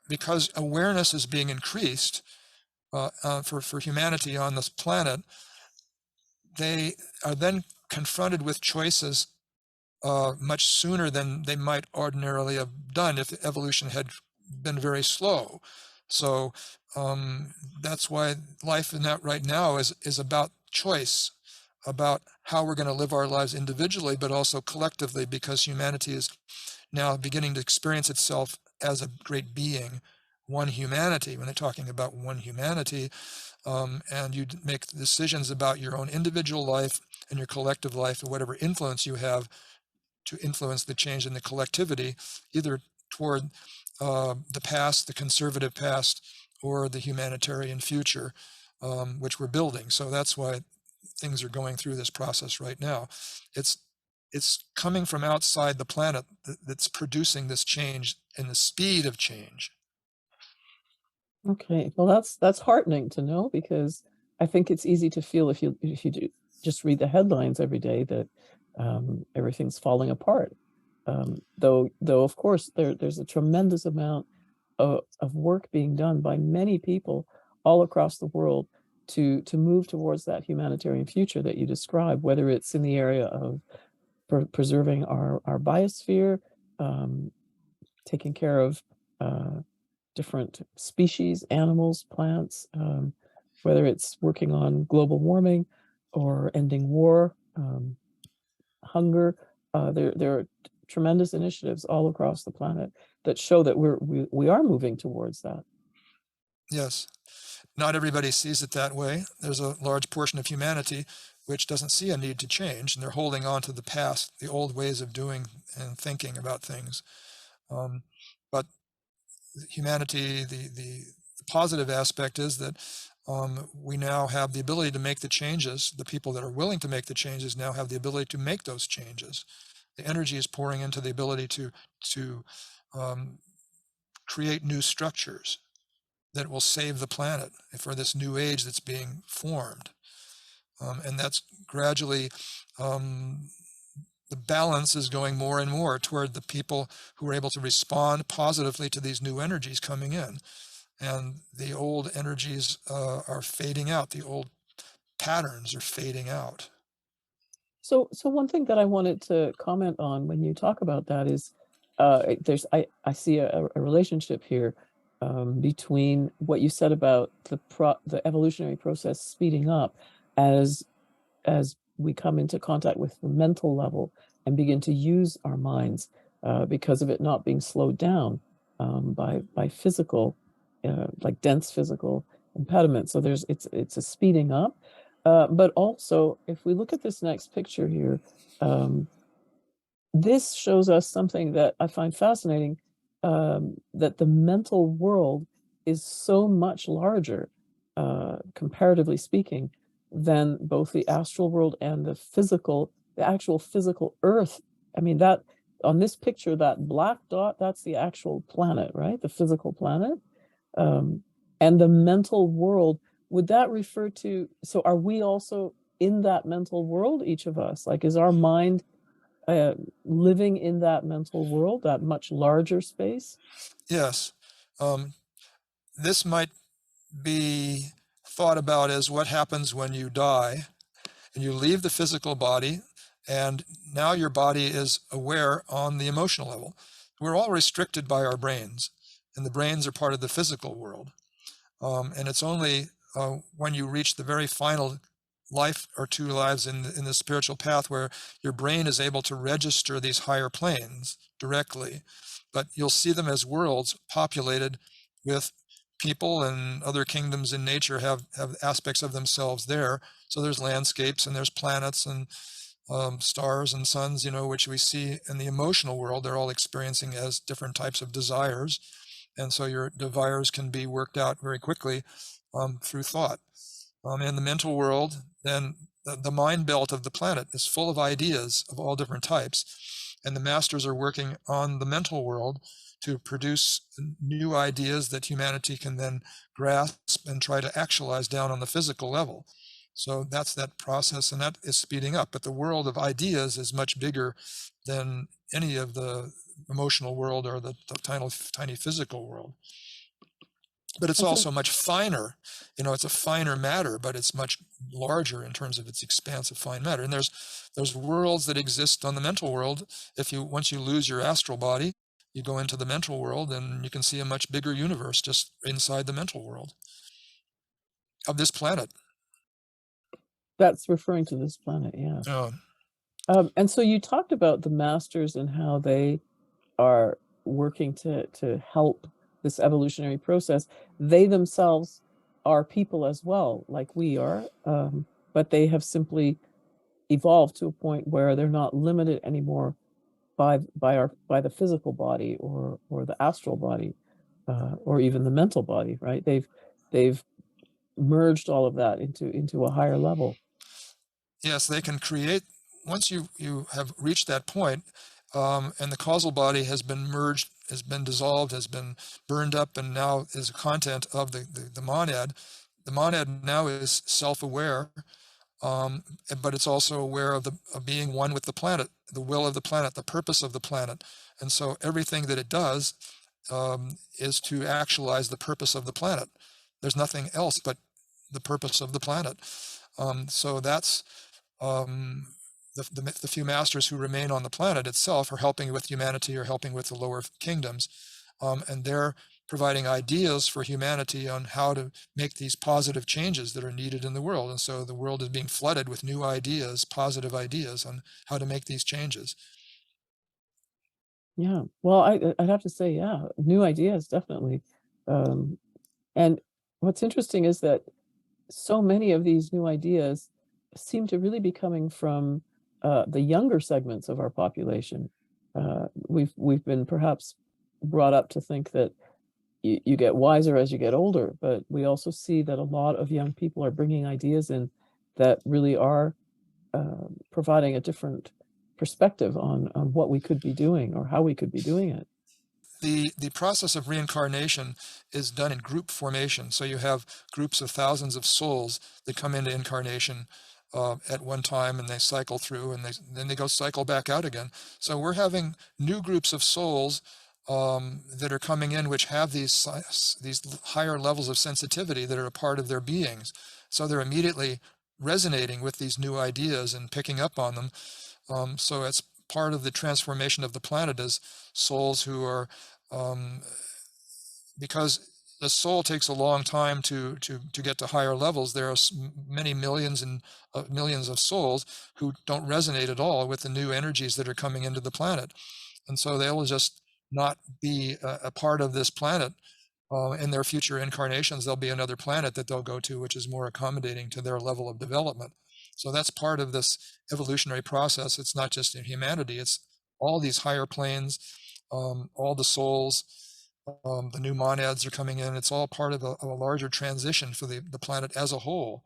because awareness is being increased for humanity on this planet, they are then confronted with choices much sooner than they might ordinarily have done if evolution had been very slow. So that's why life in that right now is about choice, about how we're going to live our lives individually, but also collectively, because humanity is now beginning to experience itself as a great being, one humanity. When they're talking about one humanity, and you make decisions about your own individual life and your collective life, and whatever influence you have to influence the change in the collectivity, either toward the past, the conservative past, or the humanitarian future, which we're building. So that's why things are going through this process right now. It's coming from outside the planet that's producing this change and the speed of change. Okay, well, that's heartening to know, because I think it's easy to feel if you just read the headlines every day that everything's falling apart. Though of course there's a tremendous amount of work being done by many people all across the world to move towards that humanitarian future that you describe, whether it's in the area of preserving our biosphere, taking care of different species, animals, plants, whether it's working on global warming or ending war, hunger. There are tremendous initiatives all across the planet that show that we are moving towards that. Yes, not everybody sees it that way. There's a large portion of humanity which doesn't see a need to change, and they're holding on to the past, the old ways of doing and thinking about things. But humanity, the positive aspect is that we now have the ability to make the changes. The people that are willing to make the changes now have the ability to make those changes. The energy is pouring into the ability to create new structures that will save the planet for this new age that's being formed. And that's gradually, the balance is going more and more toward the people who are able to respond positively to these new energies coming in. And the old energies are fading out. The old patterns are fading out. So one thing that I wanted to comment on when you talk about that is I see a relationship here between what you said about the evolutionary process speeding up as we come into contact with the mental level and begin to use our minds because of it not being slowed down by physical, like dense physical impediments. So it's a speeding up. But also, if we look at this next picture here, this shows us something that I find fascinating, that the mental world is so much larger, comparatively speaking, than both the astral world and the actual physical Earth. I mean, that on this picture, that black dot, that's the actual planet, right? The physical planet. And the mental world, would that refer to, so are we also in that mental world, each of us? Like, is our mind living in that mental world, that much larger space? Yes. This might be thought about as what happens when you die and you leave the physical body, and now your body is aware on the emotional level. We're all restricted by our brains, and the brains are part of the physical world. And it's only when you reach the very final life or two lives in the spiritual path where your brain is able to register these higher planes directly. But you'll see them as worlds populated with people, and other kingdoms in nature have aspects of themselves there. So there's landscapes and there's planets and stars and suns, which we see in the emotional world. They're all experiencing as different types of desires. And so your desires can be worked out very quickly through thought. In the mental world, then the mind belt of the planet is full of ideas of all different types. And the masters are working on the mental world to produce new ideas that humanity can then grasp and try to actualize down on the physical level. So that's that process, and that is speeding up. But the world of ideas is much bigger than any of the emotional world or the tiny physical world. But it's And so also much finer. It's a finer matter, but it's much larger in terms of its expanse of fine matter. And there's worlds that exist on the mental world. Once you lose your astral body, you go into the mental world, and you can see a much bigger universe just inside the mental world of this planet. that's referring to this planet, yeah. Uh, And so you talked about the masters and how they are working to help this evolutionary process. They themselves are people as well, like we are, but they have simply evolved to a point where they're not limited anymore by the physical body or the astral body, or even the mental body, right? They've merged all of that into a higher level. yes, they can create, once you have reached that point, and the causal body has been merged, has been dissolved, has been burned up, and now is a content of the monad. The monad now is self-aware, but it's also aware of being one with the planet, the will of the planet, the purpose of the planet. And so everything that it does is to actualize the purpose of the planet. There's nothing else but the purpose of the planet. So that's the few masters who remain on the planet itself are helping with humanity or helping with the lower kingdoms. And they're providing ideas for humanity on how to make these positive changes that are needed in the world. And so the world is being flooded with new ideas, positive ideas on how to make these changes. Yeah. Well, I'd have to say, yeah, new ideas, definitely. And what's interesting is that so many of these new ideas seem to really be coming from the younger segments of our population. We've been perhaps brought up to think that you get wiser as you get older, but we also see that a lot of young people are bringing ideas in that really are providing a different perspective on what we could be doing or how we could be doing it. The process of reincarnation is done in group formation. So you have groups of thousands of souls that come into incarnation at one time, and they cycle through, and then they go cycle back out again. So we're having new groups of souls that are coming in, which have these higher levels of sensitivity that are a part of their beings. So they're immediately resonating with these new ideas and picking up on them. So it's part of the transformation of the planet as souls who are, because the soul takes a long time to get to higher levels. There are many millions and millions of souls who don't resonate at all with the new energies that are coming into the planet. And so they'll just not be a part of this planet. In their future incarnations, there'll be another planet that they'll go to, which is more accommodating to their level of development. So that's part of this evolutionary process. It's not just in humanity, it's all these higher planes, all the souls, the new monads are coming in. It's all part of a larger transition for the planet as a whole.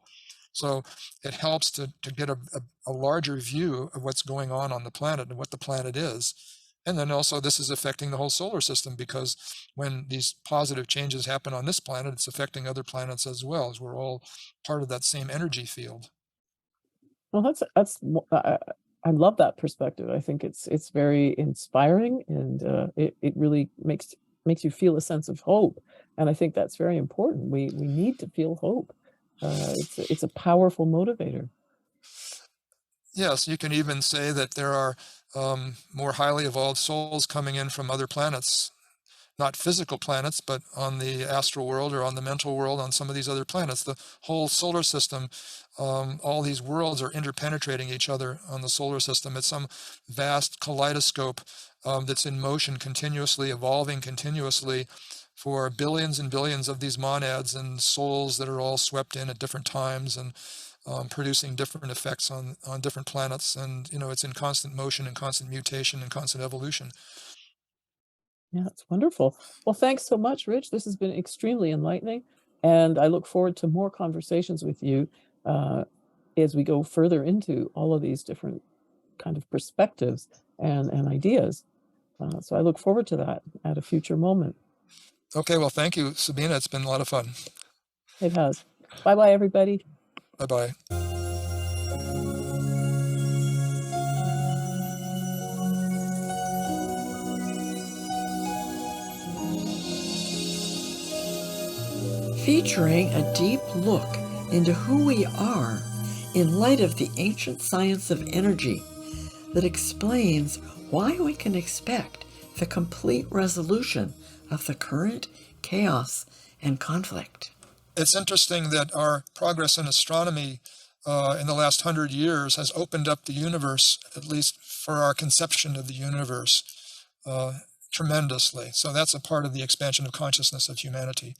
So it helps to get a larger view of what's going on the planet and what the planet is. And then also this is affecting the whole solar system, because when these positive changes happen on this planet, it's affecting other planets as well, as we're all part of that same energy field. Well, I love that perspective. I think it's very inspiring, and it really makes you feel a sense of hope. And I think that's very important. We need to feel hope. It's a powerful motivator. Yes, you can even say that there are more highly evolved souls coming in from other planets, not physical planets, but on the astral world or on the mental world, on some of these other planets. The whole solar system, all these worlds are interpenetrating each other on the solar system. It's some vast kaleidoscope that's in motion continuously, evolving continuously for billions and billions of these monads and souls that are all swept in at different times and producing different effects on different planets. And, it's in constant motion and constant mutation and constant evolution. Yeah, it's wonderful. Well, thanks so much, Rich. This has been extremely enlightening, and I look forward to more conversations with you as we go further into all of these different kind of perspectives and ideas. So I look forward to that at a future moment. Okay, well, thank you, Sabina. It's been a lot of fun. It has. Bye-bye, everybody. Bye-bye. Featuring a deep look into who we are in light of the ancient science of energy that explains why we can expect the complete resolution of the current chaos and conflict. It's interesting that our progress in astronomy in the last 100 years has opened up the universe, at least for our conception of the universe, tremendously. So that's a part of the expansion of consciousness of humanity.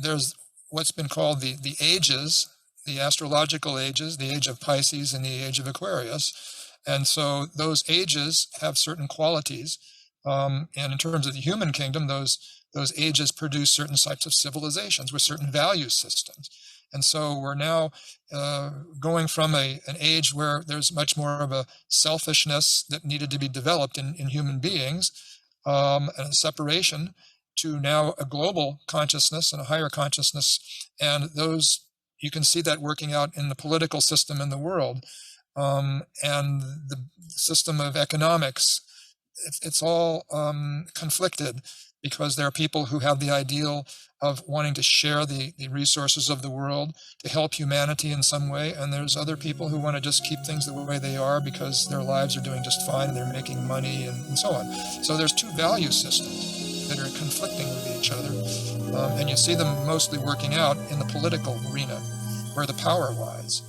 There's what's been called the ages, the astrological ages, the age of Pisces and the age of Aquarius. And so those ages have certain qualities. And in terms of the human kingdom, those ages produce certain types of civilizations with certain value systems. And so we're now going from an age where there's much more of a selfishness that needed to be developed in human beings, and a separation, to now a global consciousness and a higher consciousness. And those, you can see that working out in the political system in the world, and the system of economics. It's all conflicted, because there are people who have the ideal of wanting to share the resources of the world to help humanity in some way, and there's other people who want to just keep things the way they are because their lives are doing just fine and they're making money and so on. So there's two value systems that are conflicting with each other, and you see them mostly working out in the political arena, where the power lies.